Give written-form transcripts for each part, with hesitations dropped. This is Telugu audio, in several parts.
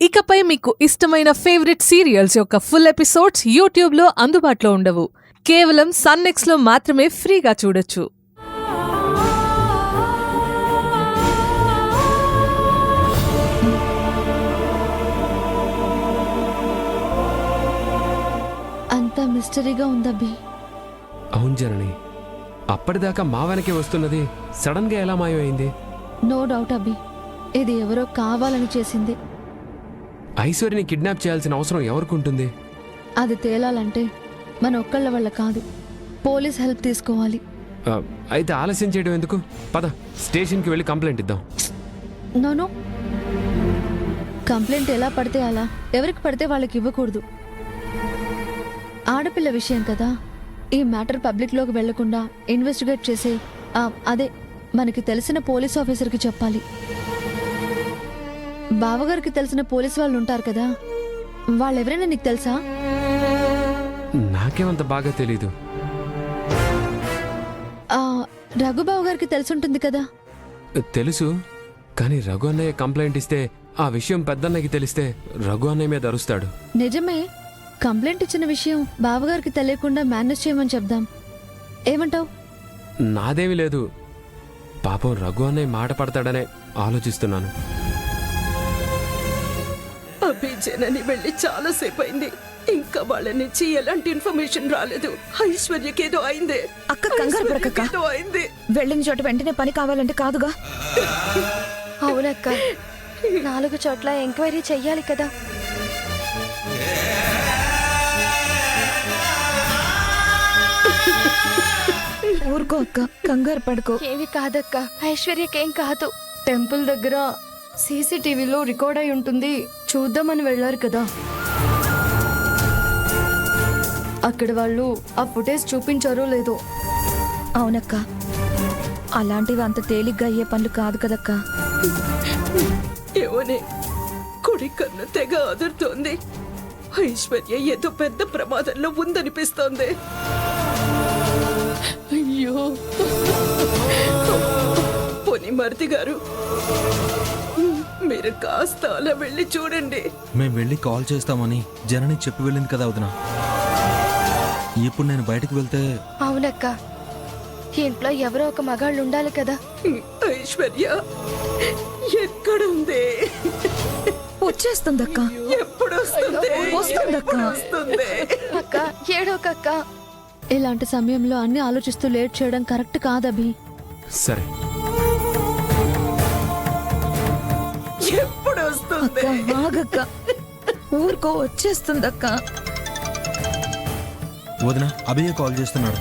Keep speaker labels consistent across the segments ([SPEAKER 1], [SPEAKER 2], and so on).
[SPEAKER 1] ఇకపై మీకు ఇష్టమైన ఫేవరెట్ సీరియల్స్ యొక్క ఫుల్ ఎపిసోడ్స్ యూట్యూబ్లో అందుబాటులో ఉండవు. కేవలం సన్నెక్స్లో మాత్రమే ఫ్రీగా చూడొచ్చు.
[SPEAKER 2] అంతా మిస్టరీగా ఉందబ్బి.
[SPEAKER 3] అవును జనని, అప్పటిదాకా మా వెనకే వస్తున్నది సడన్ గా ఎలా మాయమైంది?
[SPEAKER 2] నో డౌట్ అబ్బి, ఇది ఎవరో కావాలని చేసింది.
[SPEAKER 3] ఐశ్వర్యని కిడ్నాప్ చేయాల్సిన అవసరం ఎవరికి ఉంటుంది?
[SPEAKER 2] అది తేలాలంటే మన ఒక్కళ్ళ వల్ల కాదు, పోలీస్ హెల్ప్ తీసుకోవాలి.
[SPEAKER 3] అయితే ఆలస్యం చేయడం ఎందుకు? పద, స్టేషన్కి వెళ్ళి కంప్లైంట్ ఇద్దాం.
[SPEAKER 2] నోనో, కంప్లైంట్ ఎలా పడితే అలా, ఎవరికి పడితే వాళ్ళకి ఇవ్వకూడదు. ఆడపిల్ల విషయం కదా, ఈ మ్యాటర్ పబ్లిక్లోకి వెళ్లకుండా ఇన్వెస్టిగేట్ చేసే అదే మనకి తెలిసిన పోలీస్ ఆఫీసర్కి చెప్పాలి. బావగారికి తెలిసిన పోలీస్ వాళ్ళు ఉంటారు కదా, వాళ్ళెవరైనా నీకు తెలుసా?
[SPEAKER 3] నాకేమంత బాగా తెలీదు.
[SPEAKER 2] రఘుబాబు గారికి తెలుసుంటుంది కదా.
[SPEAKER 3] తెలుసు, కానీ రఘు అన్నయ్య కంప్లైంట్ ఇస్తే ఆ విషయం పెద్దన్నయ్యకి తెలిస్తే రఘు అన్నయ్య మీద అరుస్తాడు.
[SPEAKER 2] నిజమే, కంప్లైంట్ ఇచ్చిన విషయం బావగారికి తెలియకుండా మేనేజ్ చేయమని చెప్దాం. ఏమంటావ్?
[SPEAKER 3] నాదేమీ లేదు, పాపం రఘు అన్నయ్య మాట పడతాడనే ఆలోచిస్తున్నాను.
[SPEAKER 4] జనని వెళ్ళి చాలాసేపు అయింది, ఇంకా వాళ్ళ నుంచి ఎలాంటి ఇన్ఫర్మేషన్ రాలేదు. ఐశ్వర్యకేదో అయింది.
[SPEAKER 5] అక్క కంగారు పడకక్క,
[SPEAKER 4] అయింది.
[SPEAKER 5] వెళ్ళిన చోట వెంటనే పని కావాలంటే కాదుగా.
[SPEAKER 6] అవునక్క, 4 చోట్ల ఎంక్వైరీ చెయ్యాలి కదా.
[SPEAKER 5] ఊరుకో అక్క, కంగారు పడుకో.
[SPEAKER 6] ఏమి కాదక్క, ఐశ్వర్యకేం కాదు. టెంపుల్ దగ్గర సీసీటీవీలో రికార్డ్ అయి ఉంటుంది, చూద్దామని వెళ్ళారు కదా. అక్కడ వాళ్ళు ఆ ఫుటేజ్ చూపించారో లేదో.
[SPEAKER 5] అవునక్క, అలాంటివి అంత తేలిగ్గా అయ్యే పనులు కాదు కదక్క.
[SPEAKER 4] ఏమోనే, కుడి కన్ను తెగ అదురుతోంది. ఐశ్వర్య ఏదో పెద్ద ప్రమాదంలో ఉందనిపిస్తోంది. అయ్యో, పోనీ మరిది గారు, మీరు కాస్త అలా వెళ్ళి చూడండి.
[SPEAKER 7] మేం వెళ్ళి కాల్ చేస్తామని జనని చెప్పి వెళ్ళింది కదా వదిన. ఇప్పుడు నేను బయటకు వెళ్తే?
[SPEAKER 6] అవునక్క, ఇంట్లో ఎవరో ఒక మగాళ్ళు ఉండాలి కదా.
[SPEAKER 4] ఐశ్వర్య ఎక్కడుంది?
[SPEAKER 5] వచ్చేస్తుందక్క.
[SPEAKER 4] ఎప్పుడు వస్తుంది?
[SPEAKER 5] వస్తుందక్క.
[SPEAKER 6] అక్క ఏడోకక్క.
[SPEAKER 2] ఇలాంటి సమయంలో అన్ని ఆలోచిస్తూ లేట్ చేయడం కరెక్ట్ కాదభి.
[SPEAKER 3] సరే,
[SPEAKER 4] ఎప్పుడు వస్తుంది?
[SPEAKER 5] అక్క ఆగక్క, ఊరుకో, వచ్చేస్తుందక్క.
[SPEAKER 7] వదిన, అభియే కాల్ చేస్తున్నాడు.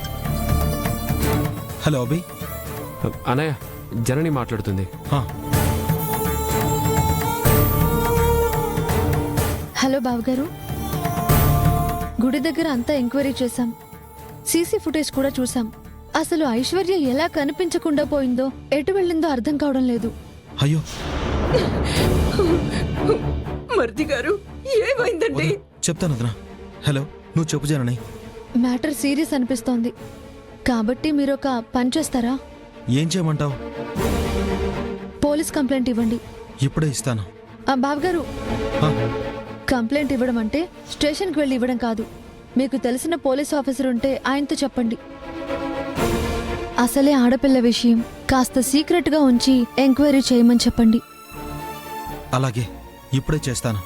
[SPEAKER 7] హలో అభి.
[SPEAKER 3] అన్నయ్య, జనని మాట్లాడుతుంది.
[SPEAKER 2] హలో బావగారు, గుడి దగ్గర అంతా ఎంక్వైరీ చేశాం, సీసీ ఫుటేజ్ కూడా చూసాం. అసలు ఐశ్వర్య ఎలా కనిపించకుండా పోయిందో, ఎటు వెళ్ళిందో అర్థం కావడం లేదు.
[SPEAKER 7] అయ్యో,
[SPEAKER 4] మరిది గారు, ఏమైందండి?
[SPEAKER 7] చెప్తాను వదిన. హలో, నువ్వు చెప్పు జనని.
[SPEAKER 2] మ్యాటర్ సీరియస్ అనిపిస్తోంది, కాబట్టి మీరు ఒక పని చేస్తారా?
[SPEAKER 7] ఏం చేయమంటావు?
[SPEAKER 2] పోలీస్ కంప్లైంట్ ఇవ్వండి.
[SPEAKER 7] ఇప్పుడే ఇస్తాను.
[SPEAKER 2] బావగారు,
[SPEAKER 7] ఆ,
[SPEAKER 2] కంప్లైంట్ ఇవ్వడం అంటే స్టేషన్కి వెళ్ళి ఇవ్వడం కాదు. మీకు తెలిసిన పోలీస్ ఆఫీసర్ ఉంటే ఆయనతో చెప్పండి. అసలే ఆడపిల్ల విషయం కాస్త సీక్రెట్గా ఉంచి ఎంక్వైరీ చేయమని చెప్పండి.
[SPEAKER 7] అలాగే, ఇప్పుడే చేస్తాను.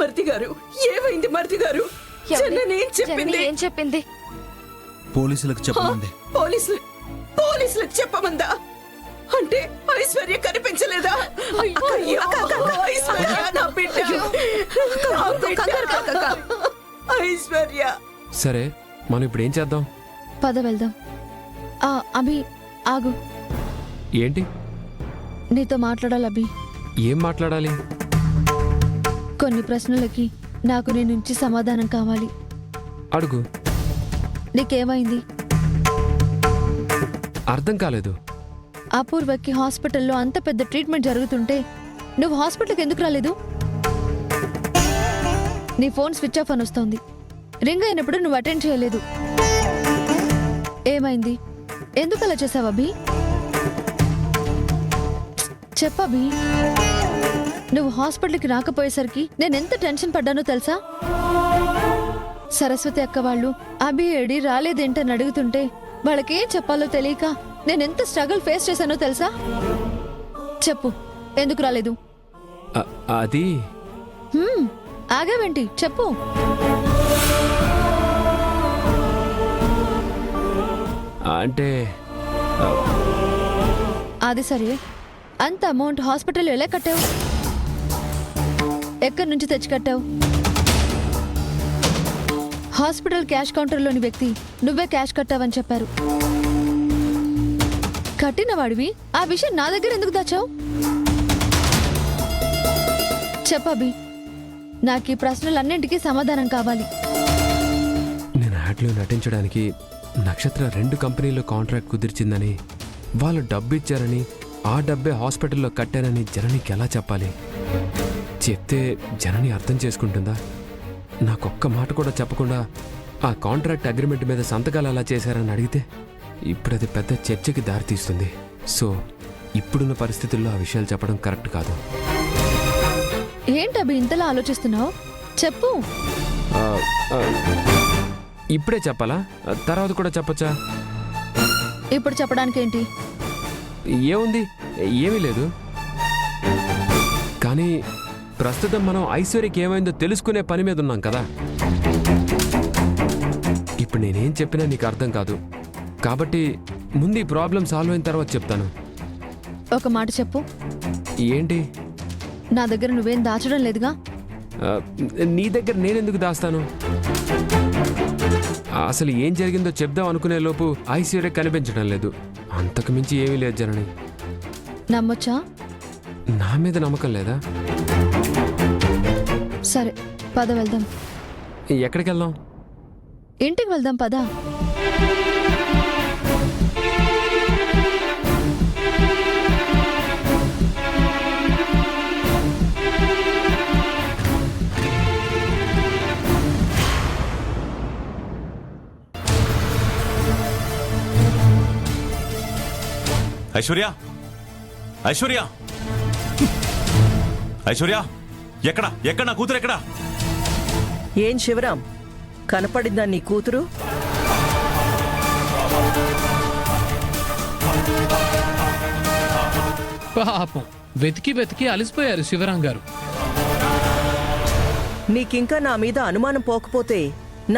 [SPEAKER 4] మరిది గారు, ఏమైంది మరిది గారు? జనని ఏం చెప్పింది?
[SPEAKER 6] ఏం చెప్పింది?
[SPEAKER 7] పోలీసులకు చెప్పమంది.
[SPEAKER 4] పోలీసులకు చెప్పమందా? అంటే ఐశ్వర్య కనిపించలేదా? అయ్యో, ఐశ్వర్య, నా బిడ్డ. ఐశ్వర్య.
[SPEAKER 3] సరే, మనం ఇప్పుడు ఏం చేద్దాం?
[SPEAKER 2] పద వెళ్దాం. అభి ఆగు,
[SPEAKER 3] ఏంటి?
[SPEAKER 2] నీతో మాట్లాడాలి అభి.
[SPEAKER 3] ఏం మాట్లాడాలి?
[SPEAKER 2] కొన్ని ప్రశ్నలకి నాకు నీ నుంచి సమాధానం కావాలి.
[SPEAKER 3] అడుగు.
[SPEAKER 2] నీకేమైంది?
[SPEAKER 3] అర్థం కాలేదు.
[SPEAKER 2] అపూర్వకి హాస్పిటల్లో అంత పెద్ద ట్రీట్మెంట్ జరుగుతుంటే నువ్వు హాస్పిటల్కి ఎందుకు రాలేదు? నీ ఫోన్ స్విచ్ ఆఫ్ అని వస్తోంది, రింగ్ అయినప్పుడు నువ్వు అటెండ్ చేయలేదు. ఏమైంది? ఎందుకు అలా చేసావు అభి? చెప్పబి, నువ్వు హాస్పిటల్కి రాకపోయేసరికి నేనెంత టెన్షన్ పడ్డానో తెలుసా? సరస్వతి అక్క వాళ్ళు అభి ఏడి రాలేదేంటని అడుగుతుంటే వాళ్ళకేం చెప్పాలో తెలియక నేనెంత స్ట్రగుల్ ఫేస్ చేశానో తెలుసా? చెప్పు, ఎందుకు రాలేదు?
[SPEAKER 3] అది
[SPEAKER 2] ఆగావేంటి? చెప్పు.
[SPEAKER 3] అంటే
[SPEAKER 2] అది సరే, అంత అమౌంట్ హాస్పిటల్ ఎలా కట్టావు? ఎక్కడి నుంచి తెచ్చి కట్టావు? హాస్పిటల్ క్యాష్ కౌంటర్లోని వ్యక్తి నువ్వే క్యాష్ కట్టావని చెప్పారు. కట్టిన వాడివి ఆ విషయం నా దగ్గర ఎందుకు దాచావు? చెప్పబి, నాకు ఈ ప్రశ్నలన్నింటికీ సమాధానం కావాలి.
[SPEAKER 3] నేను యాడ్లో నటించడానికి నక్షత్ర 2 కంపెనీల్లో కాంట్రాక్ట్ కుదిర్చిందని, వాళ్ళు డబ్బు ఇచ్చారని, ఆ డబ్బే హాస్పిటల్లో కట్టానని జననికి ఎలా చెప్పాలి? చెప్తే జనని అర్థం చేసుకుంటుందా? నాకొక్క మాట కూడా చెప్పకుండా ఆ కాంట్రాక్ట్ అగ్రిమెంట్ మీద సంతకాలు ఎలా చేశారని అడిగితే ఇప్పుడు అది పెద్ద చర్చకి దారితీస్తుంది. సో ఇప్పుడున్న పరిస్థితుల్లో ఆ విషయాలు చెప్పడం కరెక్ట్ కాదు.
[SPEAKER 2] ఏంటబి ఇంతలా ఆలోచిస్తున్నావు? చెప్పు.
[SPEAKER 3] ఆ, ఆ, ఇప్పుడే చెప్పాలా? తర్వాత కూడా చెప్పొచ్చా?
[SPEAKER 2] ఇప్పుడు చెప్పడానికి ఏంటి?
[SPEAKER 3] ఏముంది, ఏమీ లేదు. కానీ ప్రస్తుతం మనం ఐశ్వర్యకి ఏమైందో తెలుసుకునే పని మీద ఉన్నాం కదా. ఇప్పుడు నేనేం చెప్పినా నీకు అర్థం కాదు. కాబట్టి ముందు ఈ ప్రాబ్లం సాల్వ్ అయిన తర్వాత చెప్తాను.
[SPEAKER 2] ఒక మాట చెప్పు.
[SPEAKER 3] ఏంటి?
[SPEAKER 2] నా దగ్గర నువ్వేం దాచడం లేదుగా?
[SPEAKER 3] ఆ, నీ దగ్గర నేనెందుకు దాస్తాను? అసలు ఏం జరిగిందో చెప్దాం అనుకునే లోపు ఐశ్వర్య కనిపించడం లేదు. అంతకు మించి ఏమీ లేదు జనని.
[SPEAKER 2] నమ్మొచ్చా?
[SPEAKER 3] నా మీద నమ్మకం లేదా?
[SPEAKER 2] సరే, పద వెళ్దాం.
[SPEAKER 3] ఎక్కడికి వెళ్దాం?
[SPEAKER 2] ఇంటికి వెళ్దాం, పద.
[SPEAKER 8] ఐశ్వర్య, ఐశ్వర్య, ఐశ్వర్య, ఎక్కడ ఎక్కడ నా కూతురు ఎక్కడా?
[SPEAKER 4] ఏం శివరాం, కనపడిందా నీ కూతురు?
[SPEAKER 9] పాపం వెతికి వెతికి అలసిపోయారు శివరాం గారు.
[SPEAKER 4] నీకింకా నా మీద అనుమానం పోకపోతే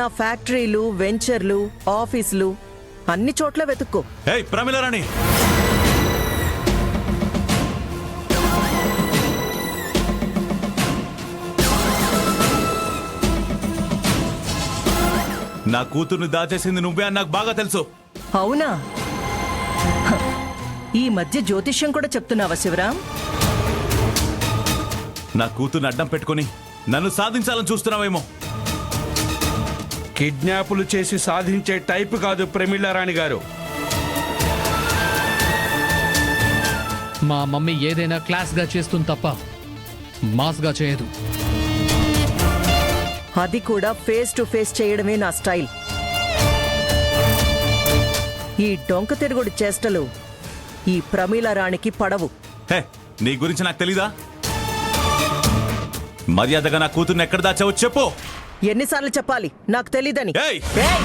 [SPEAKER 4] నా ఫ్యాక్టరీలు, వెంచర్లు, ఆఫీసులు అన్ని చోట్ల వెతుక్కో.
[SPEAKER 8] ఏయ్ ప్రమిళరాణి, నా కూతుర్ని దాచేసింది నువ్వే అని నాకు బాగా తెలుసు.
[SPEAKER 4] అవునా? హ, ఈ మధ్య జ్యోతిష్యం కూడా చెప్తున్నావా శివరాం?
[SPEAKER 8] నా కూతుర్ని అడ్డం పెట్టుకుని నన్ను సాధించాలని చూస్తున్నావేమో.
[SPEAKER 10] కిడ్నాపులు చేసి సాధించే టైపు కాదు ప్రమీలారాణి గారు.
[SPEAKER 9] మా మమ్మీ ఏదైనా క్లాస్గా చేస్తుంది తప్ప మాస్గా చేయదు.
[SPEAKER 4] అది కూడా ఫేస్ టు ఫేస్ చేయడమే నా స్టైల్. ఈ డొంక తిరుగుడు చేష్టలు ఈ ప్రమీలారాణికి పడవు.
[SPEAKER 8] హే, నీ గురించి నాకు తెలీదా? మర్యాదగా నా కూతుర్ని ఎక్కడ దాచావో చెప్పు.
[SPEAKER 4] ఎన్నిసార్లు చెప్పాలి నాకు తెలీదని?
[SPEAKER 8] ఏయ్!
[SPEAKER 4] ఏయ్!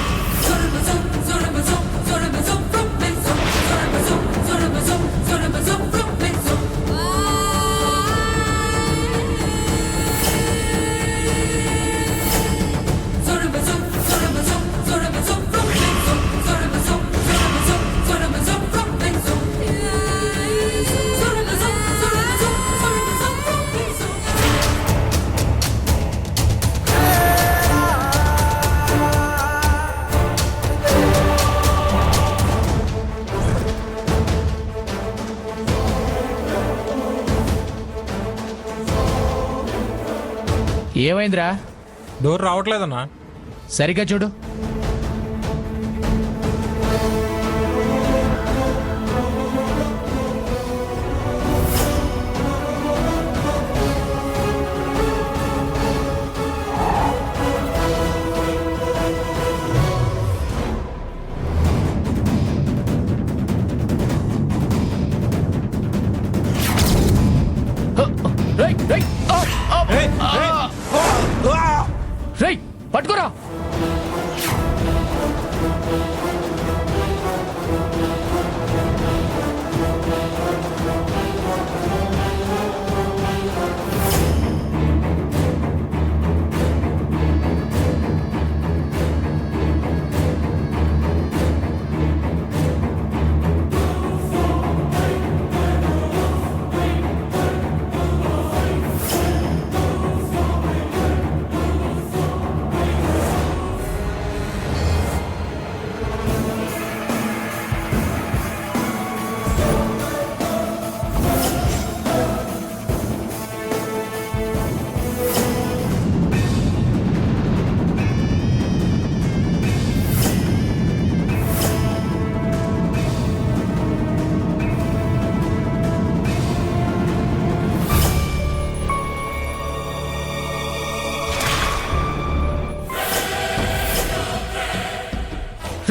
[SPEAKER 9] ఏమైందిరా?
[SPEAKER 10] డోర్ రావట్లేదన్నా.
[SPEAKER 9] సరిగ్గా చూడు. రేయ్, రేయ్, రేయ్, పట్టుకోరా.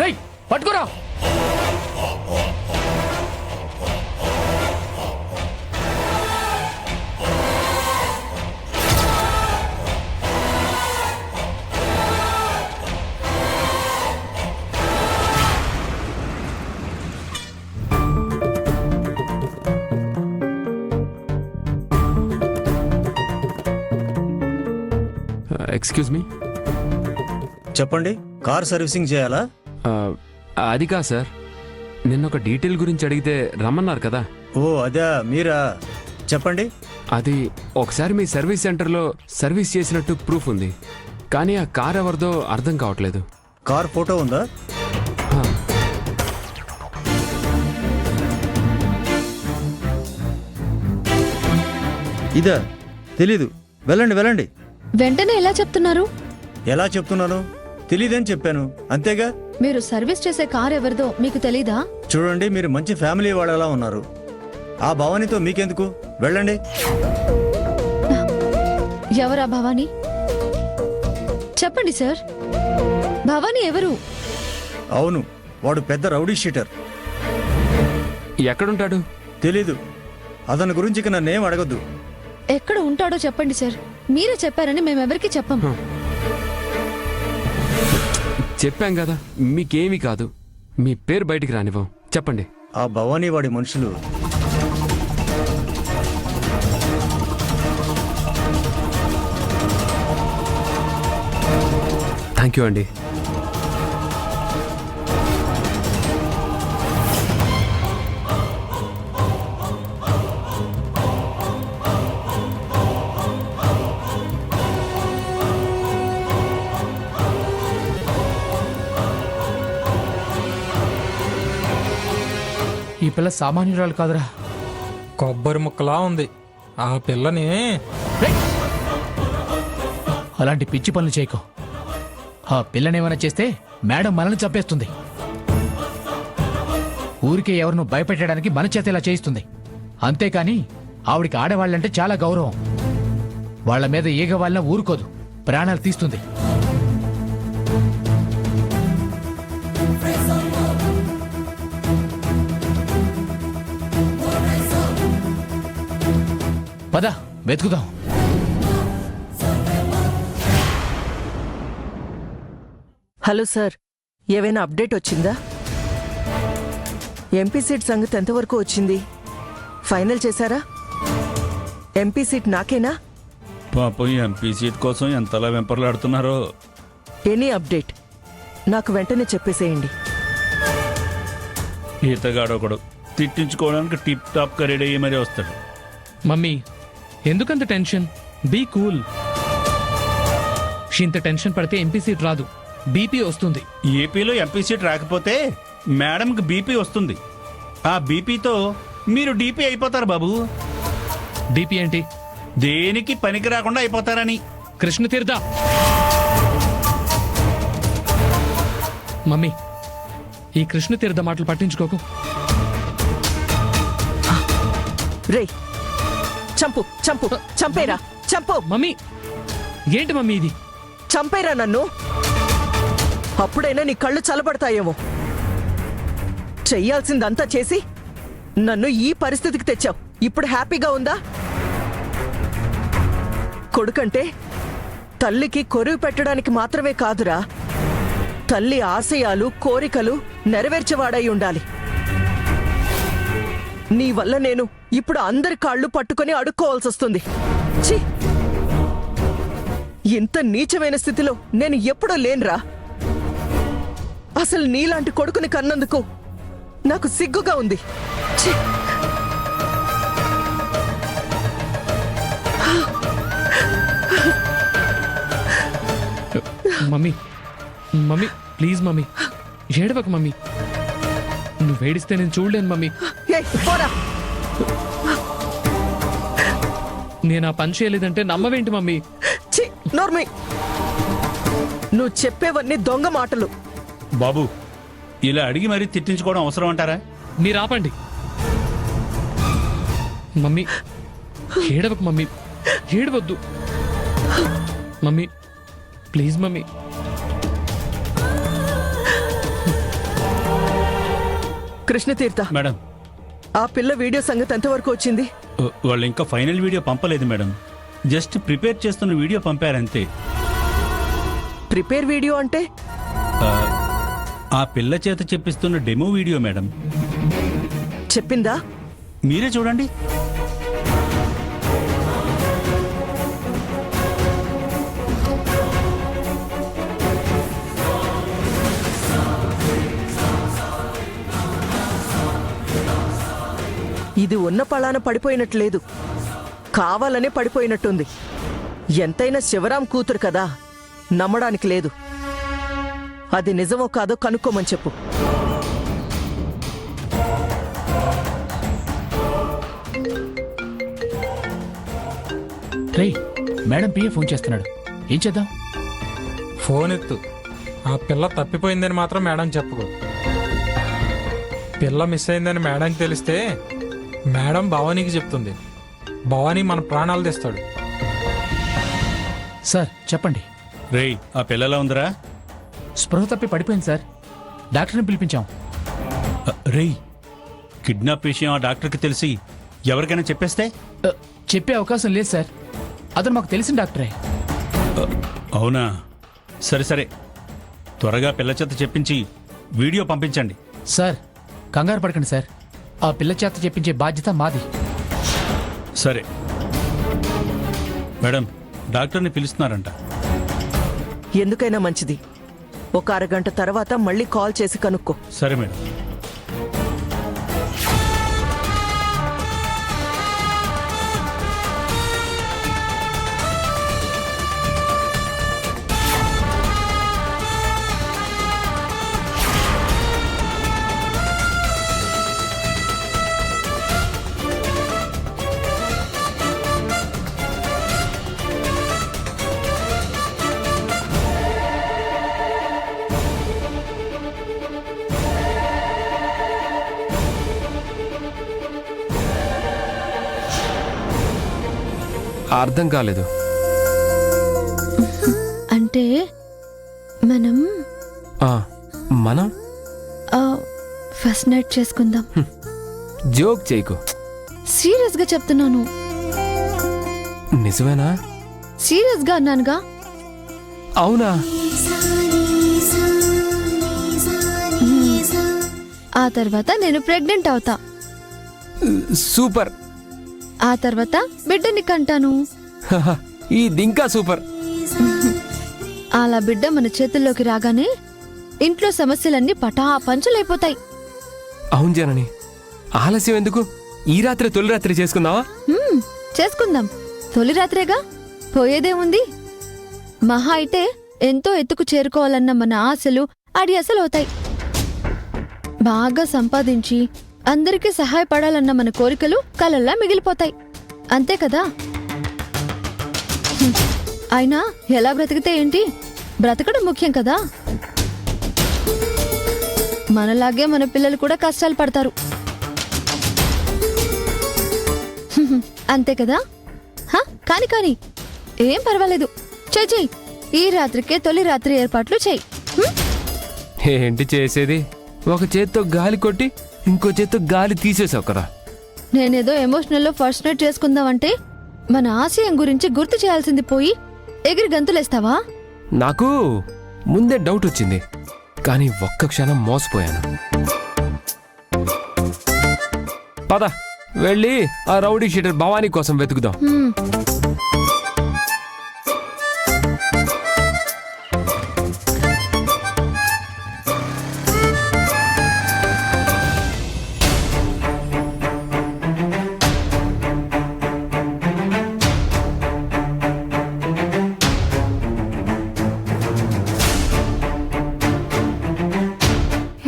[SPEAKER 9] రేయ్, పట్టుకోరా.
[SPEAKER 3] Excuse me.
[SPEAKER 7] చెప్పండి, కార్ సర్వీసింగ్ చేయాలా?
[SPEAKER 3] అది కాదు సార్, నిన్న ఒక డీటెయిల్ గురించి అడిగితే రమ్మన్నారు కదా.
[SPEAKER 7] ఓ అదే మీరా, చెప్పండి.
[SPEAKER 3] అది ఒకసారి మీ సర్వీస్ సెంటర్లో సర్వీస్ చేసినట్టు ప్రూఫ్ ఉంది, కానీ ఆ కార్ ఎవరిదో అర్థం కావట్లేదు.
[SPEAKER 7] కార్ ఫోటో ఉందా?
[SPEAKER 3] హా,
[SPEAKER 7] ఇదా? తెలీదు. వెళ్ళండి వెళ్ళండి.
[SPEAKER 2] వెంటనే ఎలా చెప్తున్నారు?
[SPEAKER 7] ఎలా చెప్తున్నాను? తెలీదని చెప్పాను అంతేగా.
[SPEAKER 2] మీరు సర్వీస్ చేసే కార్ ఎవరిదో మీకు తెలీదా?
[SPEAKER 7] చూడండి, మీరు మంచి ఫ్యామిలీ వాళ్ళలా ఉన్నారు. ఆ భవానీతో మీకెందుకు? వెళ్ళండి.
[SPEAKER 2] ఎవరా భవానీ? చెప్పండి సార్, భవానీ ఎవరు?
[SPEAKER 7] అవును, వాడు పెద్ద రౌడీ షీటర్.
[SPEAKER 3] ఎక్కడుంటాడు?
[SPEAKER 7] తెలీదు. అతని గురించి ఇక నన్నేం అడగద్దు.
[SPEAKER 2] ఎక్కడ ఉంటాడో చెప్పండి సార్. మీరే చెప్పారని మేమెవరికి చెప్పం.
[SPEAKER 3] చెప్పాం కదా, మీకేమీ కాదు. మీ పేరు బయటికి రానివ్వం. చెప్పండి.
[SPEAKER 7] ఆ భవానీ వాడి మనుషులు
[SPEAKER 3] థ్యాంక్ యూ అండి.
[SPEAKER 9] ఈ పిల్ల సామాన్యురాలు కాదురా.
[SPEAKER 11] కొబ్బరి ముక్కలా ఉంది ఆ పిల్లని.
[SPEAKER 9] అలాంటి పిచ్చి పనులు చేయకు. ఆ పిల్లనేమైనా చేస్తే మేడం మనల్ని చంపేస్తుంది. ఊరికే ఎవరినో భయపెట్టడానికి మన చేత ఇలా చేయిస్తుంది. అంతేకాని ఆవిడికి ఆడవాళ్ళంటే చాలా గౌరవం. వాళ్ళ మీద ఈగ వాళ్ళ ఊరుకోదు, ప్రాణాలు తీస్తుంది. పద వెతుకుదాం.
[SPEAKER 4] హలో సార్, ఏవైనా అప్డేట్ వచ్చిందా? ఎంపీ సీట్ సంగతి ఎంతవరకు వచ్చింది? ఫైనల్ చేశారా? ఎంపీ సీట్ నాకేనా?
[SPEAKER 8] పాపం ఎంపీ సీట్ కోసం ఎంతలా వెంపర్లాడుతున్నారో.
[SPEAKER 4] ఎనీ అప్డేట్ నాకు వెంటనే చెప్పేసేయండి.
[SPEAKER 8] ఈతగాడొకడు తిట్టించుకోవడానికి టిప్ టాప్ గా రెడీ అయ్యి మరీ వస్తాడు.
[SPEAKER 9] మమ్మీ, ఎందుకంత టెన్షన్? Be cool. ఇంత టెన్షన్ పడితే ఎంపీ సీట్ రాదు, బీపీ వస్తుంది.
[SPEAKER 8] ఏపీలో ఎంపీ సీట్ రాకపోతే మేడంకి బీపీ వస్తుంది. ఆ బీపీతో మీరు డీపీ అయిపోతారు బాబు.
[SPEAKER 9] డీపీ ఏంటి?
[SPEAKER 8] దేనికి పనికి రాకుండా అయిపోతారని.
[SPEAKER 9] కృష్ణతీర్థ. మమ్మీ, ఈ కృష్ణతీర్థ మాటలు పట్టించుకోకు.
[SPEAKER 4] రే, చంపు చంపు చంపేరా, చంపు.
[SPEAKER 9] మమ్మీ, ఏంటి మమ్మీ ఇది?
[SPEAKER 4] చంపేరా నన్ను. అప్పుడైనా నీ కళ్ళు చల్లబడతాయేమో. చెయ్యాల్సిందంతా చేసి నన్ను ఈ పరిస్థితికి తెచ్చావు. ఇప్పుడు హ్యాపీగా ఉందా? కొడుకంటే తల్లికి కొరువు పెట్టడానికి మాత్రమే కాదురా, తల్లి ఆశయాలు కోరికలు నెరవేర్చేవాడై ఉండాలి. నీ వల్ల నేను ఇప్పుడు అందరి కాళ్ళు పట్టుకొని అడుక్కోవాల్సొస్తుంది. ఛీ! ఇంత నీచమైన స్థితిలో నేను ఎప్పుడూ లేనురా. అసలు నీలాంటి కొడుకుని కన్నందుకు నాకు సిగ్గుగా ఉంది. ఛీ!
[SPEAKER 3] మమ్మీ మమ్మీ ప్లీజ్ మమ్మీ ఏడవకు మమ్మీ. నువ్వు ఏడిస్తే నేను చూడలేను మమ్మీ.
[SPEAKER 4] ఏయ్, పోరా.
[SPEAKER 3] నేను ఆ పని చేయలేదంటే నమ్మవేంటి మమ్మీ?
[SPEAKER 4] ఛీ, నోర్మి. నువ్వు చెప్పేవన్నీ దొంగ మాటలు.
[SPEAKER 8] బాబు, ఇలా అడిగి మరీ తిట్టించుకోవడం అవసరం అంటారా?
[SPEAKER 3] మీరు ఆపండి మమ్మీ. ఏడవకు మమ్మీ, ఏడవద్దు mummy please mummy.
[SPEAKER 4] Krishnatirtha,
[SPEAKER 8] madam,
[SPEAKER 4] ఆ పిల్ల వీడియో సంగతి ఎంతవరకు వచ్చింది?
[SPEAKER 8] వాళ్ళు ఇంకా ఫైనల్ వీడియో పంపలేదు మేడం. జస్ట్ ప్రిపేర్ చేస్తున్న వీడియో పంపారంతే.
[SPEAKER 4] ప్రిపేర్ వీడియో అంటే?
[SPEAKER 8] ఆ పిల్ల చేత చెప్పిస్తున్న డెమో వీడియో మేడం.
[SPEAKER 4] చెప్పిందా?
[SPEAKER 8] మీరే చూడండి.
[SPEAKER 4] ఇది ఉన్న పళాన పడిపోయినట్లేదు, కావాలనే పడిపోయినట్టుంది. ఎంతైనా శివరాం కూతురు కదా, నమ్మడానికి లేదు. అది నిజమో కాదో కనుక్కోమని చెప్పు.
[SPEAKER 9] రేయ్, మేడం పిఏ ఫోన్ చేస్తున్నాడు. ఏం చేద్దాం?
[SPEAKER 11] ఫోన్ ఎత్తు. ఆ పిల్ల తప్పిపోయిందని మాత్రం మేడం చెప్పుకో. పిల్ల మిస్ అయిందని మేడంకి తెలిస్తే మేడం భవానీకి చెప్తుంది. భవానీ మన ప్రాణాలు తెస్తాడు.
[SPEAKER 9] సార్ చెప్పండి.
[SPEAKER 8] రేయ్, ఆ పిల్లలా ఉందిరా?
[SPEAKER 9] స్పృహ తప్పి పడిపోయింది సార్. డాక్టర్ని పిలిపించాం.
[SPEAKER 8] రేయ్, కిడ్నాప్ విషయం ఆ డాక్టర్కి తెలిసి ఎవరికైనా చెప్పేస్తే?
[SPEAKER 9] చెప్పే అవకాశం లేదు సార్. అతను మాకు తెలిసిన డాక్టరే.
[SPEAKER 8] అవునా? సరే సరే, త్వరగా పిల్ల చేత చెప్పించి వీడియో పంపించండి.
[SPEAKER 9] సార్ కంగారు పడకండి సార్. ఆ పిల్ల చేత చెప్పించే బాధ్యత మాది.
[SPEAKER 8] సరే మేడం, డాక్టర్ని పిలుస్తున్నారంట.
[SPEAKER 4] ఎందుకైనా మంచిది, ఒక అరగంట తర్వాత మళ్ళీ కాల్ చేసి కనుక్కో.
[SPEAKER 8] సరే మేడం.
[SPEAKER 3] అర్థం కాలేదు.
[SPEAKER 2] అంటే మనం
[SPEAKER 3] మనం
[SPEAKER 2] ఫస్ట్ నైట్ చేసుకుందాం.
[SPEAKER 3] జోక్ చేయకు.
[SPEAKER 2] సీరియస్ గా చెప్తున్నాను.
[SPEAKER 3] నిజమేనా?
[SPEAKER 2] సీరియస్ గా అన్నానుగా.
[SPEAKER 3] అవునా?
[SPEAKER 2] ఆ తర్వాత నేను ప్రెగ్నెంట్ అవుతా.
[SPEAKER 3] సూపర్.
[SPEAKER 2] ఆ తర్వాత బిడ్డని కంటాను.
[SPEAKER 3] ఇది ఇంకా సూపర్.
[SPEAKER 2] అలా బిడ్డ మన చేతుల్లోకి రాగానే ఇంట్లో సమస్యలన్నీ పటాపంచలైపోతాయి.
[SPEAKER 3] అవును జనని, ఆలస్యం ఎందుకు? ఈ రాత్రి తొలి రాత్రి చేసుకుందావా?
[SPEAKER 2] చేసుకుందాం. తొలి రాత్రేగా, పోయేదేముంది? మహా అయితే ఎంతో ఎత్తుకు చేరుకోవాలన్న మన ఆశలు అడియాసలు అవుతాయి. బాగా సంపాదించి అందరికీ సహాయపడాలన్న మన కోరికలు కలల్లా మిగిలిపోతాయి. అంతే కదా? అయినా ఎలా బ్రతికితే ఏంటి, బ్రతకడం ముఖ్యం కదా. మనలాగే మన పిల్లలు కూడా కష్టాలు పడతారు. అంతే కదా? కాని కాని ఏం పర్వాలేదు. చెయ్యి, ఈ రాత్రికే తొలి రాత్రి ఏర్పాట్లు చెయ్యి.
[SPEAKER 3] ఏంటి చేసేది? ఒక చేత్తో గాలి కొట్టి ఇంకో చేత్తో గాలి తీసేసావు కదా.
[SPEAKER 2] నేనేదో ఎమోషనల్లో ఫస్ట్ నైట్ చేసుకుందామంటే మన ఆశయం గురించి గుర్తు చేయాల్సింది పోయి ఎగిరి గంతులేస్తావా?
[SPEAKER 3] నాకు ముందే డౌట్ వచ్చింది, కానీ ఒక్క క్షణం మోసపోయాను. పద వెళ్ళి ఆ రౌడీ షీటర్ భవానీ కోసం వెతుకుదాం.
[SPEAKER 2] హ్మ్.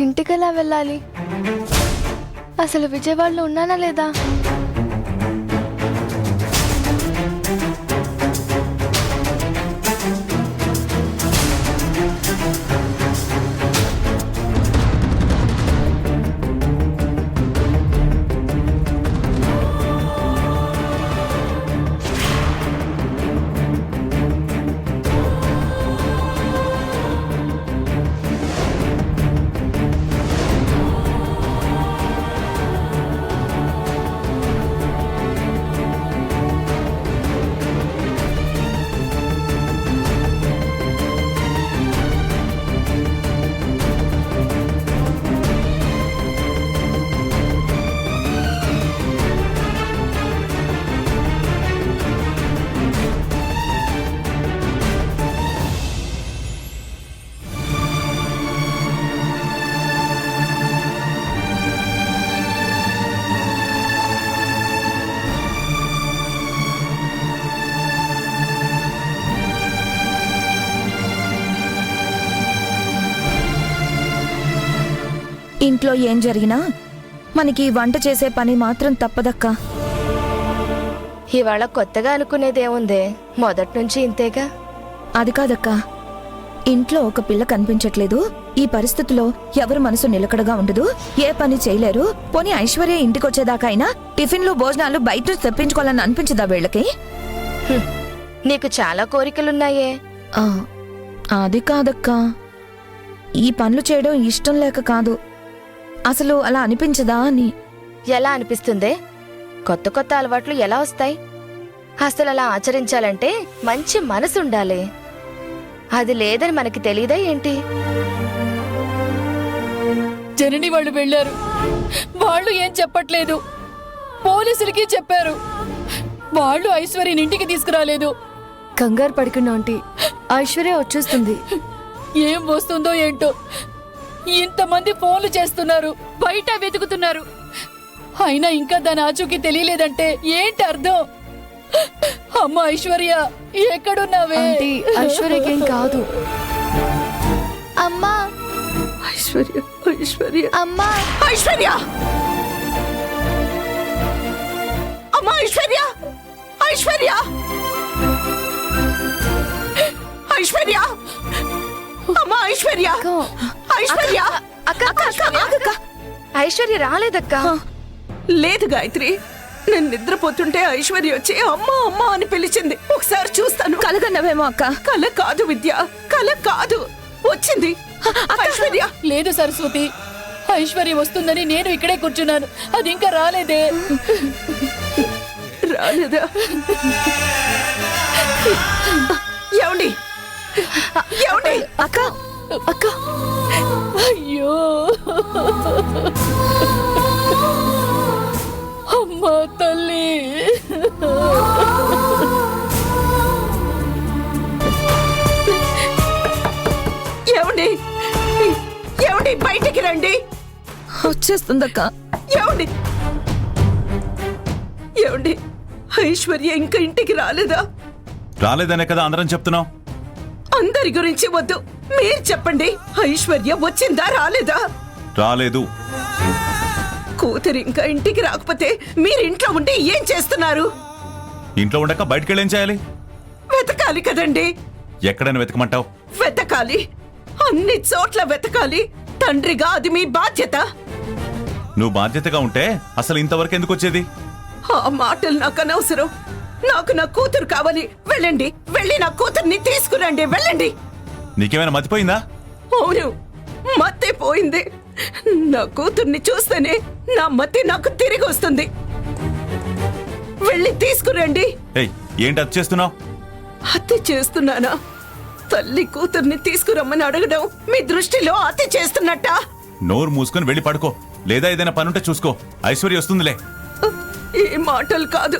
[SPEAKER 6] ఇంటికెలా వెళ్ళాలి? అసలు విజయవాడలో ఉన్నానా లేదా?
[SPEAKER 5] ఇంట్లో ఏం జరిగినా మనకి వంట చేసే పని మాత్రం తప్పదక్కా.
[SPEAKER 6] ఇవాళ కొత్తగా అనుకునేదేముందే, మొదటి నుంచి ఇంతేగా.
[SPEAKER 5] అది కాదక్కా, ఇంట్లో ఒక పిల్ల కనిపించట్లేదు. ఈ పరిస్థితిలో ఎవరి మనసు నిలకడగా ఉండదు, ఏ పని చేయలేరు. పోనీ ఐశ్వర్య ఇంటికొచ్చేదాకా అయినా టిఫిన్లు భోజనాలు బయట నుంచి తెప్పించుకోవాలని అనిపించదా వీళ్ళకి?
[SPEAKER 6] నీకు చాలా కోరికలున్నాయే.
[SPEAKER 5] ఆ, అది కాదక్కా, ఈ పనులు చేయడం ఇష్టం లేక కాదు, అసలు అలా అనిపించదా అని.
[SPEAKER 6] ఎలా అనిపిస్తుందే? కొత్త కొత్త అలవాట్లు ఎలా వస్తాయి? అసలు అలా ఆచరించాలంటే మంచి మనసు ఉండాలి. అది లేదని మనకి తెలియదా ఏంటి?
[SPEAKER 12] జనని వాళ్ళు వెళ్ళారు, వాళ్ళు ఏం చెప్పట్లేదు. పోలీసులకి చెప్పారు, వాళ్ళు ఐశ్వర్యని ఇంటికి తీసుకురాలేదు.
[SPEAKER 6] కంగారు పడుకున్నా ఆంటీ, ఐశ్వర్య వచ్చేస్తుంది.
[SPEAKER 12] ఏం వస్తుందో ఏంటో, ఇంతమంది ఫోన్లు చేస్తున్నారు, బయట వెతుకుతున్నారు, అయినా ఇంకా దాని ఆచూకీ తెలియలేదంటే ఏంటి అర్థం? అమ్మ ఐశ్వర్య ఎక్కడున్నావే?
[SPEAKER 6] ఆంటీ, ఐశ్వర్యకేం కాదు.
[SPEAKER 2] అమ్మా
[SPEAKER 4] ఐశ్వర్య, ఐశ్వర్య,
[SPEAKER 2] అమ్మా
[SPEAKER 4] ఐశ్వర్య, అమ్మా ఐశ్వర్య, ఐశ్వర్య, ఐశ్వర్య, అమ్మా ఐశ్వర్య, ఐశ్వర్య,
[SPEAKER 6] ఐశ్వర్య రాలేదక్క.
[SPEAKER 4] లేదు గాయత్రి, నేను నిద్రపోతుంటే ఐశ్వర్య వచ్చి అమ్మా అమ్మా అని పిలిచింది. ఒకసారి చూస్తాను.
[SPEAKER 5] కలగన్నవేమో అక్క.
[SPEAKER 4] కల కాదు విద్య, కల కాదు, వచ్చింది ఐశ్వర్య.
[SPEAKER 12] లేదు సరస్వతి, ఐశ్వర్య వస్తుందని నేను ఇక్కడే కూర్చున్నాను, అది ఇంకా రాలేదే.
[SPEAKER 4] రాలేదా? ఏమండి, ఏమండి?
[SPEAKER 5] అక్క,
[SPEAKER 12] అక్క, అయ్యో అమ్మా తల్లి.
[SPEAKER 4] ఏమండి, ఏమండి, బయటికి రండి.
[SPEAKER 5] వచ్చేస్తుందక్క.
[SPEAKER 4] ఏమండి, ఏమండి, ఐశ్వర్య ఇంకా ఇంటికి రాలేదా?
[SPEAKER 7] రాలేదనే కదా అందరం చెప్తున్నాం.
[SPEAKER 4] అందరి గురించి వద్దు, మీరు చెప్పండి. ఐశ్వర్య వచ్చిందా రాలేదా?
[SPEAKER 7] రాలేదు.
[SPEAKER 4] కూతురు ఇంకా ఇంటికి రాకపోతే మీరు ఇంట్లో ఉండి ఏం చేస్తున్నారు?
[SPEAKER 7] ఇంట్లో ఉండక బయటకెళ్ళేం చేయాలి?
[SPEAKER 4] వెతకాలి కదండి.
[SPEAKER 7] ఎక్కడైనా వెతకమంటావు?
[SPEAKER 4] వెతకాలి, అన్ని చోట్ల వెతకాలి. తండ్రిగా అది మీ బాధ్యత.
[SPEAKER 7] నువ్వు బాధ్యతగా ఉంటే అసలు ఇంతవరకు ఎందుకు వచ్చేది?
[SPEAKER 4] ఆ మాటలు నాకు అనవసరం. నాకు నా కూతురు కావాలి. వెళ్ళండి, వెళ్ళి నా కూతుర్ని తీసుకురండి. వెళ్ళండి.
[SPEAKER 7] నీకేమైనా మతిపోయిందా?
[SPEAKER 4] అవును, మత్తే పోయింది. నా కూతుర్ని చూస్తేనే నా మతి నాకు తిరిగి వస్తుంది. వెళ్ళి తీసుకురండి.
[SPEAKER 13] ఏయ్ ఏంటి అది చేస్తున్నావు?
[SPEAKER 4] హత్య చేస్తున్నానా? తల్లి కూతుర్ని తీసుకురమ్మని అడగడం మీ దృష్టిలో హత్య చేస్తున్నట్ట?
[SPEAKER 13] నోరు మూసుకొని వెళ్ళి పడుకో, లేదా ఏదైనా పనుంటే చూసుకో. ఐశ్వర్య వస్తుందిలే.
[SPEAKER 4] ఈ మాటలు కాదు,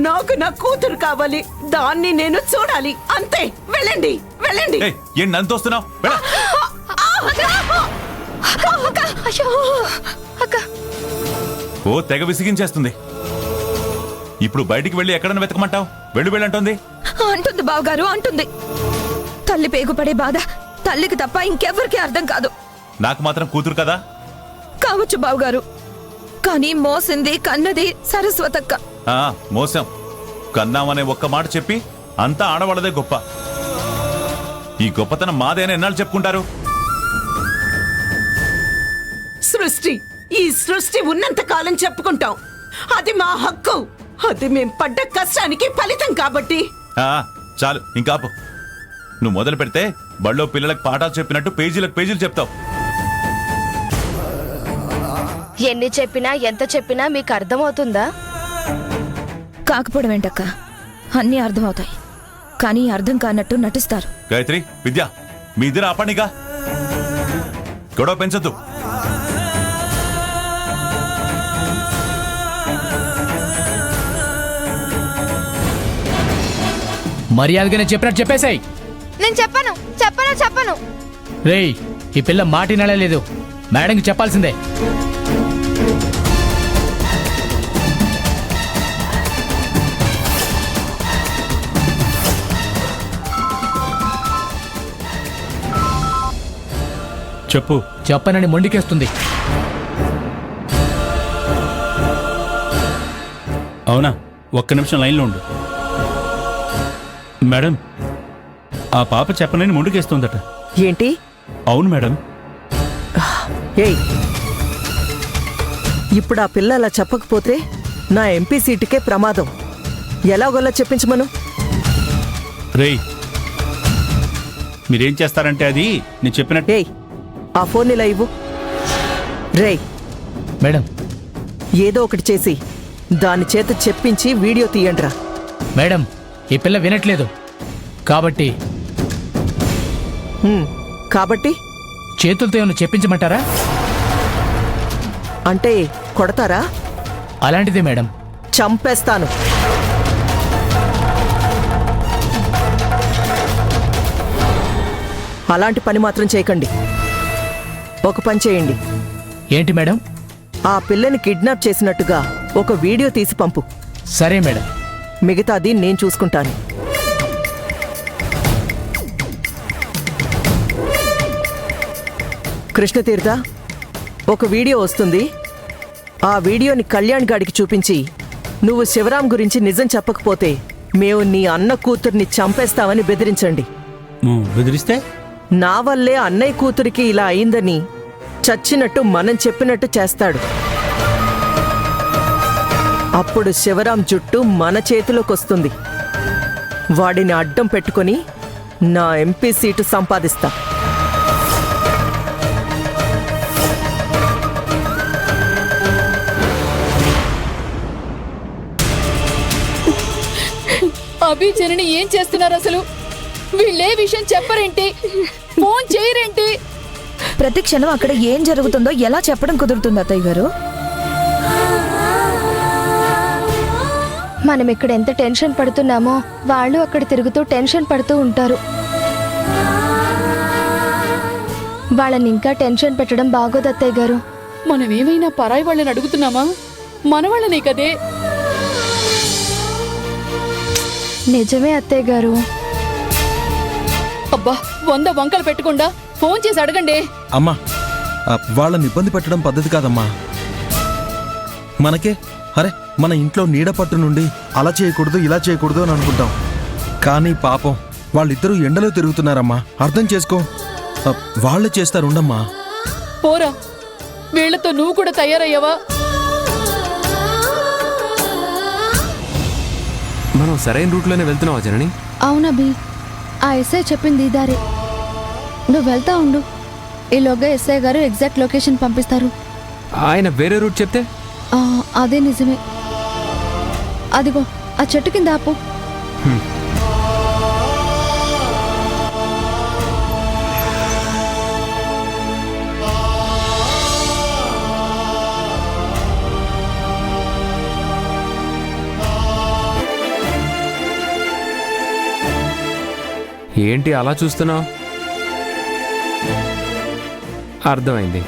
[SPEAKER 4] నాకు నా కూతురు కావాలి, దాన్ని నేను చూడాలి, అంతే. వెళ్ళండి వెళ్ళండి.
[SPEAKER 13] ఏయ్ ఏంటి నన్ను తోస్తున్నావు? ఓ తెగ విసిగించేస్తుంది. ఇప్పుడు బయటికి వెళ్ళి ఎక్కడన్నా వెతకమంటావు? వెళ్ళంటుంది.
[SPEAKER 5] అంటుంది బావగారు, అంటుంది. తల్లి పేగుపడే బాధ తల్లికి తప్ప ఇంకెవ్వరికీ అర్థం కాదు.
[SPEAKER 13] నాకు మాత్రం కూతురు కదా.
[SPEAKER 5] కావచ్చు బావగారు, కానీ మోసింది కన్నది సరస్వతక్క.
[SPEAKER 13] మోసం కన్నామనే ఒక్క మాట చెప్పి అంతా ఆడవాళ్ళదే గొప్ప. ఈ గొప్పతనం మాదేనా ఎన్నాళ్ళు చెప్పుకుంటారు?
[SPEAKER 4] సృష్టి, ఈ సృష్టి ఉన్నంత కాలం చెప్పుకుంటాం. అది మా హక్కు. అది మేం పడ్డ కష్టానికి ఫలితం కాబట్టి.
[SPEAKER 13] చాలు ఇంకాపు. నువ్వు మొదలు పెడితే బళ్ళో పిల్లలకు పాఠాలు చెప్పినట్టు పేజీలకు పేజీలు చెప్తావు.
[SPEAKER 6] ఎన్ని చెప్పినా ఎంత చెప్పినా మీకు అర్థమవుతుందా?
[SPEAKER 5] కాకపోవడం ఏంటక్క, అన్నీ అర్థమవుతాయి, కానీ అర్థం కానట్టు నటిస్తారు.
[SPEAKER 13] గాయత్రి, విద్య, మీ ఇద్దరు ఆపండిగా. గొడవ పెంచొద్దు.
[SPEAKER 9] మర్యాదగా నేను చెప్పినట్టు చెప్పేశాయి.
[SPEAKER 6] నేను చెప్పను.
[SPEAKER 9] రేయ్, ఈ పిల్ల మాట వినలేదు. మేడంకి చెప్పాల్సిందే. చెప్పనని మొండికేస్తుంది.
[SPEAKER 8] అవునా? ఒక్క నిమిషం లైన్లో ఉండు. మేడం, ఆ పాప చెప్పనని మొండికేస్తుందట.
[SPEAKER 4] ఏంటి?
[SPEAKER 8] అవును మేడం.
[SPEAKER 4] ఏయ్, ఇప్పుడు ఆ పిల్ల అలా చెప్పకపోతే నా ఎంపీ సీటుకే ప్రమాదం. ఎలాగోలా చెప్పించమను.
[SPEAKER 8] రేయ్, మీరేం చేస్తారంటే అది నేను చెప్పినట్టు.
[SPEAKER 4] ఏయ్, ఆ ఫోన్ ఇలా ఇవ్వు. రేయ్
[SPEAKER 9] మేడం,
[SPEAKER 4] ఏదో ఒకటి చేసి దాని చేత చెప్పించి వీడియో తీయండిరా.
[SPEAKER 9] మేడం, ఈ పిల్ల వినట్లేదు కాబట్టి
[SPEAKER 4] కాబట్టి
[SPEAKER 9] చేతులతో ఏమైనా చెప్పించమంటారా?
[SPEAKER 4] అంటే కొడతారా?
[SPEAKER 9] అలాంటిదే మేడం.
[SPEAKER 4] చంపేస్తాను. అలాంటి పని మాత్రం చేయకండి. ఒక పని చేయండి.
[SPEAKER 9] ఏంటి మేడం?
[SPEAKER 4] ఆ పిల్లని కిడ్నాప్ చేసినట్టుగా ఒక వీడియో తీసి పంపు.
[SPEAKER 9] సరే మేడం.
[SPEAKER 4] మిగతాది నేను చూసుకుంటాను. కృష్ణతీర్థ, ఒక వీడియో వస్తుంది. ఆ వీడియోని కళ్యాణ్ గాడికి చూపించి నువ్వు శివరాం గురించి నిజం చెప్పకపోతే మేము నీ అన్న కూతుర్ని చంపేస్తామని బెదిరించండి.
[SPEAKER 8] బెదిరిస్తే?
[SPEAKER 4] నా వల్లే అన్నయ్య కూతురికి ఇలా అయిందని చచ్చినట్టు మనం చెప్పినట్టు చేస్తాడు. అప్పుడు శివరాం జుట్టు మన చేతిలోకొస్తుంది. వాడిని అడ్డం పెట్టుకొని నా ఎంపీ సీటు సంపాదిస్తా.
[SPEAKER 12] అభి జనని ఏం చేస్తున్నారు అసలు? వీళ్ళే విషయం చెప్పరేంటి? ఫోన్ చేయరేంటి?
[SPEAKER 5] ప్రతి క్షణం అక్కడ ఏం జరుగుతుందో ఎలా చెప్పడం కుదురుతుంది అత్తయ్య గారు?
[SPEAKER 6] మనం ఇక్కడ ఎంత టెన్షన్ పడుతున్నామో వాళ్ళు అక్కడ తిరుగుతూ టెన్షన్ పడుతూ ఉంటారు. వాళ్ళని ఇంకా టెన్షన్ పెట్టడం బాగోదు అత్తయ్య గారు.
[SPEAKER 12] మనం ఏమైనా పరాయి వాళ్ళని అడుగుతున్నామా? మన వాళ్ళనే కదే.
[SPEAKER 6] నిజమే అత్తయ్య గారు.
[SPEAKER 12] అబ్బా, 100 వంకలు పెట్టకుండా ఫోన్ చేసి అడగండి.
[SPEAKER 7] అమ్మా, వాళ్ళని ఇబ్బంది పెట్టడం పద్ధతి కాదమ్మా. మనకే అరే మన ఇంట్లో నీడ పట్టు నుండి అలా చేయకూడదు ఇలా చేయకూడదు అని అనుకుంటాం. కానీ పాపం వాళ్ళిద్దరూ ఎండలో తిరుగుతున్నారమ్మా. అర్థం చేసుకో. వాళ్ళు చేస్తారు, ఉండమ్మా.
[SPEAKER 12] పోరా, వీళ్లతో నువ్వు కూడా తయారయ్యావా?
[SPEAKER 3] మనం సరైన రూట్లోనే వెళ్తున్నావా జనని?
[SPEAKER 2] అవునబి, ఆ ఎస్ఐ చెప్పింది ఈ దారే. నువ్వు వెళ్తా ఉండు. ఈలోగా ఎస్ఐ గారు ఎగ్జాక్ట్ లొకేషన్ పంపిస్తారు.
[SPEAKER 3] ఆయన వేరే రూట్ చెప్తే?
[SPEAKER 2] అదే నిజమే. అదిగో ఆ చెట్టు కింద ఆపు.
[SPEAKER 3] ఏంటి అలా చూస్తున్నావు? అర్థమైంది.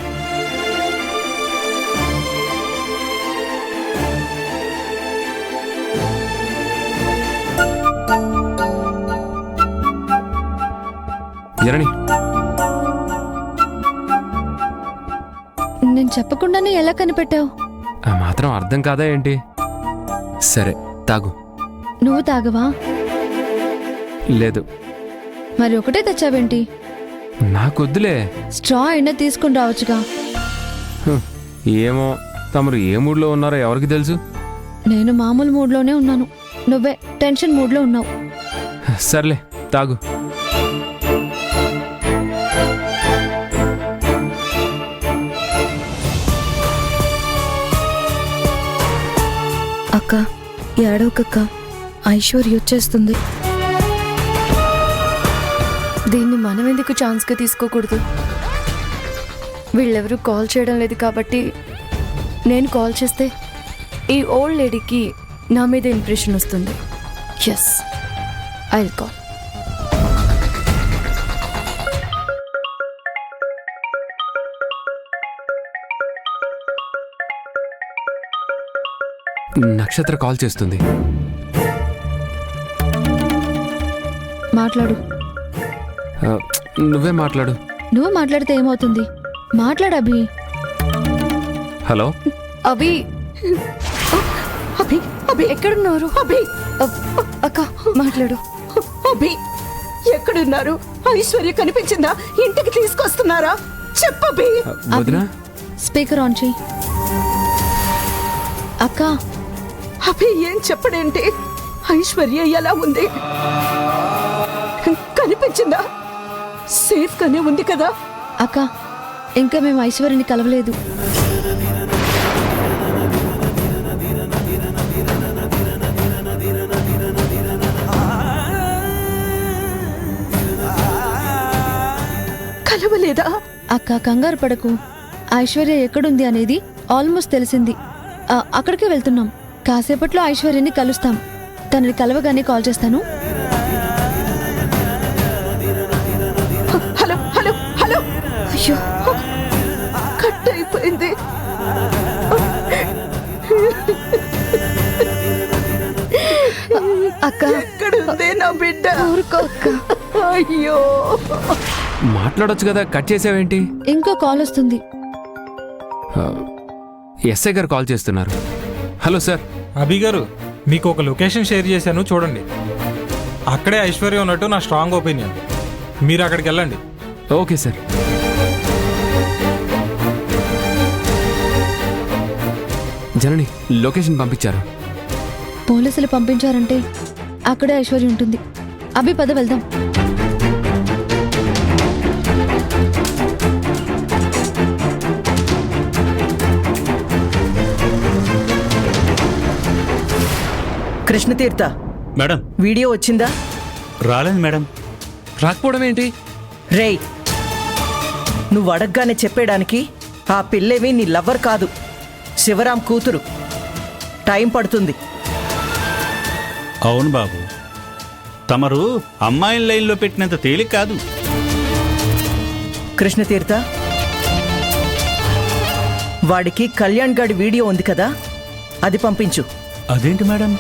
[SPEAKER 3] జరణి,
[SPEAKER 2] నేను చెప్పకుండానే ఎలా కనిపెట్టావు?
[SPEAKER 3] ఆ మాత్రం అర్థం కాదా ఏంటి? సరే తాగు.
[SPEAKER 2] నువ్వు తాగవా?
[SPEAKER 3] లేదు.
[SPEAKER 2] మరి ఒకటే తెచ్చావేంటి?
[SPEAKER 3] నాకొద్దులే.
[SPEAKER 2] స్ట్రా అయినా తీసుకుని రావచ్చుగా.
[SPEAKER 3] ఏమో, తమరు ఏ మూడ్లో ఉన్నారో ఎవరికి తెలుసు?
[SPEAKER 2] నేను మామూలు మూడ్లోనే ఉన్నాను, నువ్వే టెన్షన్ మూడ్లో ఉన్నావు.
[SPEAKER 3] సర్లే తాగు.
[SPEAKER 5] అక్క ఏడవకక్క, ఐశ్వర్య వచ్చేస్తుంది.
[SPEAKER 6] దీన్ని మనం ఎందుకు ఛాన్స్గా తీసుకోకూడదు? వీళ్ళెవరూ కాల్ చేయడం లేదు కాబట్టి నేను కాల్ చేస్తే ఈ ఓల్డ్ లేడీకి నా మీద ఇంప్రెషన్ వస్తుంది. Yes, I will call.
[SPEAKER 3] Nakshatra call చేస్తుంది.
[SPEAKER 2] మాట్లాడు.
[SPEAKER 3] నువ్వే మాట్లాడు.
[SPEAKER 2] నువ్వు మాట్లాడితే ఏమవుతుంది? మాట్లాడు అభి.
[SPEAKER 3] హలో
[SPEAKER 6] అభి. అభి, అభి ఎక్కడున్నారు? అభి, అక్క మాట్లాడు.
[SPEAKER 4] అభి ఎక్కడున్నారు? ఐశ్వర్య కనిపించిందా? ఇంటికి తీసుకొస్తున్నారా? చెప్పబి.
[SPEAKER 3] వదినా,
[SPEAKER 2] స్పీకర్ ఆన్ చేయి. అక్క,
[SPEAKER 4] అభి ఏం చెప్పడేంటి? ఐశ్వర్య ఎలా ఉంది? కనిపించిందా? సేఫ్ గానే ఉంది కదా?
[SPEAKER 2] అక్క, ఇంకా మేము ఐశ్వర్యని కలవలేదు.
[SPEAKER 4] కలవలేదా?
[SPEAKER 2] అక్క కంగారు పడకు, ఐశ్వర్య ఎక్కడుంది అనేది ఆల్మోస్ట్ తెలిసింది. అక్కడికే వెళ్తున్నాం. కాసేపట్లో ఐశ్వర్యని కలుస్తాం. తనని కలవగానే కాల్ చేస్తాను.
[SPEAKER 4] Hello hello hello.
[SPEAKER 2] అయ్యో,
[SPEAKER 4] కట్ అయిపోయింది.
[SPEAKER 6] అక్క
[SPEAKER 4] ఎక్కడుంది నా బిడ్డ?
[SPEAKER 6] ఊరుకో అక్క.
[SPEAKER 4] అయ్యో,
[SPEAKER 3] మాట్లాడొచ్చు కదా, కట్ చేసావేంటి?
[SPEAKER 2] ఇంకో కాల్ వస్తుంది.
[SPEAKER 3] ఎస్ఐ గారు కాల్ చేస్తున్నారు. Hello sir.
[SPEAKER 11] అభి గారు, మీకు ఒక లొకేషన్ షేర్ చేశాను, చూడండి. అక్కడే ఐశ్వర్య ఉన్నట్టు నా స్ట్రాంగ్ ఒపీనియన్. మీరు అక్కడికి వెళ్ళండి.
[SPEAKER 3] Okay sir. జనని లొకేషన్ పంపించారు.
[SPEAKER 2] పోలీసులు పంపించారంటే అక్కడే ఐశ్వర్య ఉంటుంది. అభి పద వెళ్దాం.
[SPEAKER 4] కృష్ణతీర్థ
[SPEAKER 8] మేడం,
[SPEAKER 4] వీడియో వచ్చిందా?
[SPEAKER 8] రాలేదు మేడం.
[SPEAKER 3] రాకపోవడం ఏంటి?
[SPEAKER 4] రేయ్, నువ్వు అడగగానే చెప్పేయడానికి ఆ పిల్లేవి నీ లవ్వర్ కాదు, శివరాం కూతురు. టైం పడుతుంది.
[SPEAKER 8] అవును బాబు, తమరు అమ్మాయిల లైన్లో పెట్టినంత తేలిక కాదు.
[SPEAKER 4] కృష్ణతీర్థ, వాడికి కళ్యాణ్ గాడి వీడియో ఉంది కదా, అది పంపించు.
[SPEAKER 8] అదేంటి మేడం,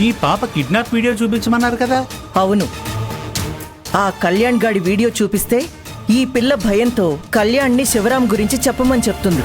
[SPEAKER 8] ఈ పాప కిడ్నాప్ వీడియో చూపించమన్నారు కదా?
[SPEAKER 4] అవును, ఆ కళ్యాణ్ గాడి వీడియో చూపిస్తే ఈ పిల్ల భయంతో కళ్యాణ్ని శివరాం గురించి చెప్పమని చెప్తుంది.